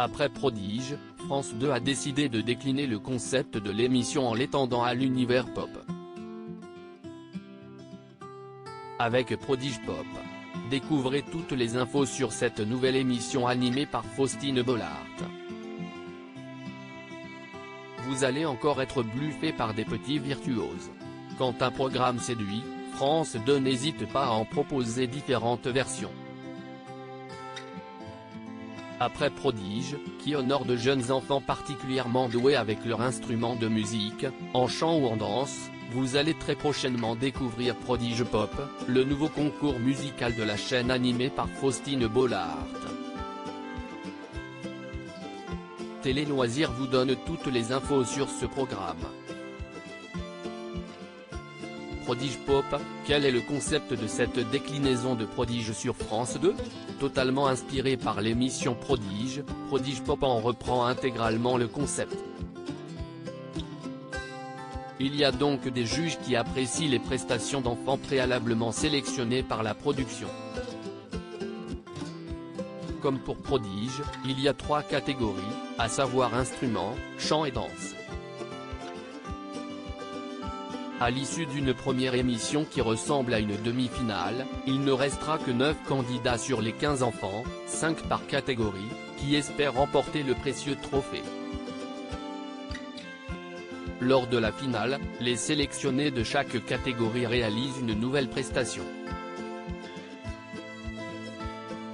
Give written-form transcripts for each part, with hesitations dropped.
Après Prodige, France 2 a décidé de décliner le concept de l'émission en l'étendant à l'univers pop. Avec Prodige Pop, découvrez toutes les infos sur cette nouvelle émission animée par Faustine Bollaert. Vous allez encore être bluffé par des petits virtuoses. Quand un programme séduit, France 2 n'hésite pas à en proposer différentes versions. Après Prodige, qui honore de jeunes enfants particulièrement doués avec leur instrument de musique, en chant ou en danse, vous allez très prochainement découvrir Prodige Pop, le nouveau concours musical de la chaîne animée par Faustine Bollaert. Télé Loisirs vous donne toutes les infos sur ce programme. Prodige Pop, quel est le concept de cette déclinaison de Prodige sur France 2 ? Totalement inspiré par l'émission Prodige, Prodige Pop en reprend intégralement le concept. Il y a donc des juges qui apprécient les prestations d'enfants préalablement sélectionnées par la production. Comme pour Prodige, il y a 3 catégories, à savoir instruments, chant et danse. À l'issue d'une première émission qui ressemble à une demi-finale, il ne restera que 9 candidats sur les 15 enfants, 5 par catégorie, qui espèrent remporter le précieux trophée. Lors de la finale, les sélectionnés de chaque catégorie réalisent une nouvelle prestation.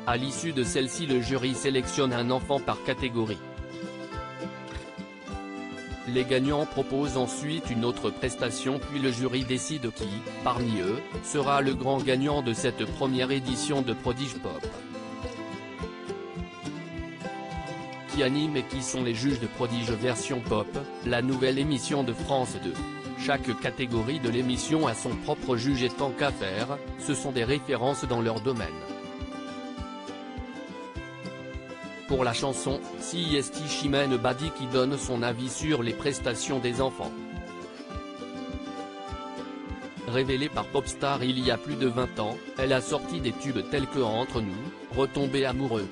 À l'issue de celle-ci, le jury sélectionne un enfant par catégorie. Les gagnants proposent ensuite une autre prestation puis le jury décide qui, parmi eux, sera le grand gagnant de cette première édition de Prodige Pop. Qui anime et qui sont les juges de Prodige version Pop, la nouvelle émission de France 2. Chaque catégorie de l'émission a son propre juge et tant qu'à faire, ce sont des références dans leur domaine. Pour la chanson, c'est Chimène Badi qui donne son avis sur les prestations des enfants. Révélée par Popstar il y a plus de 20 ans, elle a sorti des tubes tels que Entre nous, Retomber amoureux.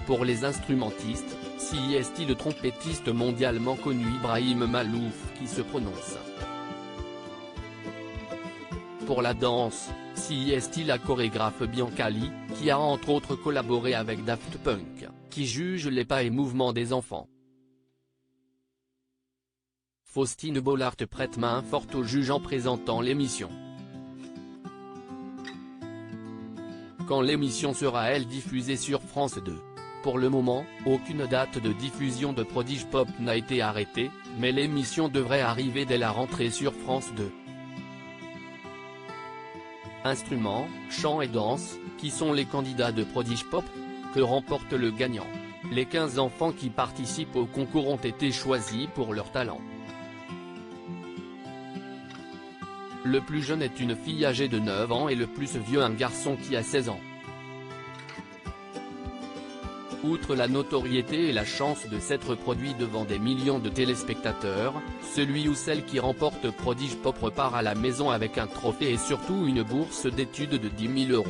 Pour les instrumentistes, c'est le trompettiste mondialement connu Ibrahim Malouf qui se prononce. Pour la danse, c'est la chorégraphe Bianca Lee, qui a entre autres collaboré avec Daft Punk, qui juge les pas et mouvements des enfants. Faustine Bollaert prête main forte au juge en présentant l'émission. Quand l'émission sera-elle diffusée sur France 2 ? Pour le moment, aucune date de diffusion de Prodige Pop n'a été arrêtée, mais l'émission devrait arriver dès la rentrée sur France 2. Instruments, chant et danse, qui sont les candidats de Prodige Pop ? Que remporte le gagnant ? Les 15 enfants qui participent au concours ont été choisis pour leur talent. Le plus jeune est une fille âgée de 9 ans et le plus vieux un garçon qui a 16 ans. Outre la notoriété et la chance de s'être produit devant des millions de téléspectateurs, celui ou celle qui remporte Prodige Pop repart à la maison avec un trophée et surtout une bourse d'études de 10 000 €.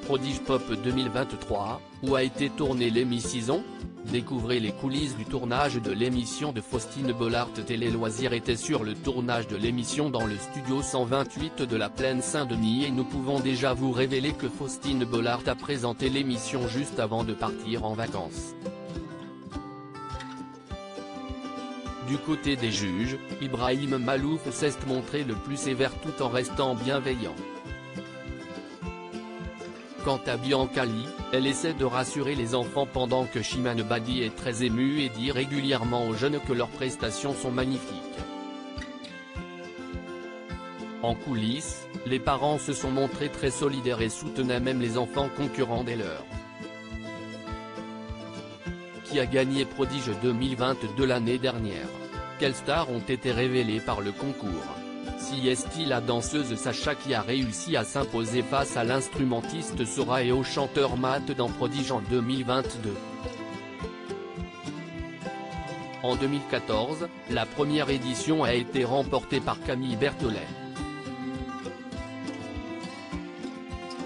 Prodige Pop 2023, où a été tournée l'émission ? Découvrez les coulisses du tournage de l'émission de Faustine Bollaert. Télé Loisirs était sur le tournage de l'émission dans le studio 128 de la Plaine Saint-Denis et nous pouvons déjà vous révéler que Faustine Bollaert a présenté l'émission juste avant de partir en vacances. Du côté des juges, Ibrahim Malouf s'est montré le plus sévère tout en restant bienveillant. Quant à Bianca Lee, elle essaie de rassurer les enfants pendant que Chimène Badi est très émue et dit régulièrement aux jeunes que leurs prestations sont magnifiques. En coulisses, les parents se sont montrés très solidaires et soutenaient même les enfants concurrents des leurs. Qui a gagné Prodige 2022 l'année dernière ? Quelles stars ont été révélées par le concours ? C'est la danseuse Sacha qui a réussi à s'imposer face à l'instrumentiste Sora et au chanteur Matt dans Prodige en 2022. En 2014, la première édition a été remportée par Camille Berthollet.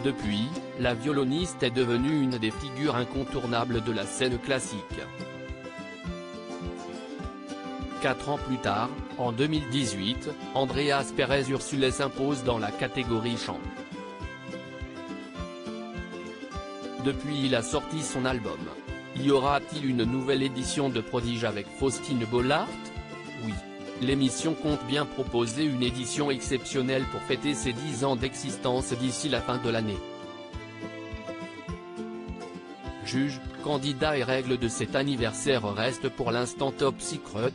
Depuis, la violoniste est devenue une des figures incontournables de la scène classique. 4 ans plus tard, en 2018, Andreas Pérez Ursulé s'impose dans la catégorie chant. Depuis il a sorti son album. Y aura-t-il une nouvelle édition de Prodige avec Faustine Bollaert? Oui. L'émission compte bien proposer une édition exceptionnelle pour fêter ses 10 ans d'existence d'ici la fin de l'année. Juges, candidats et règles de cet anniversaire restent pour l'instant top secret.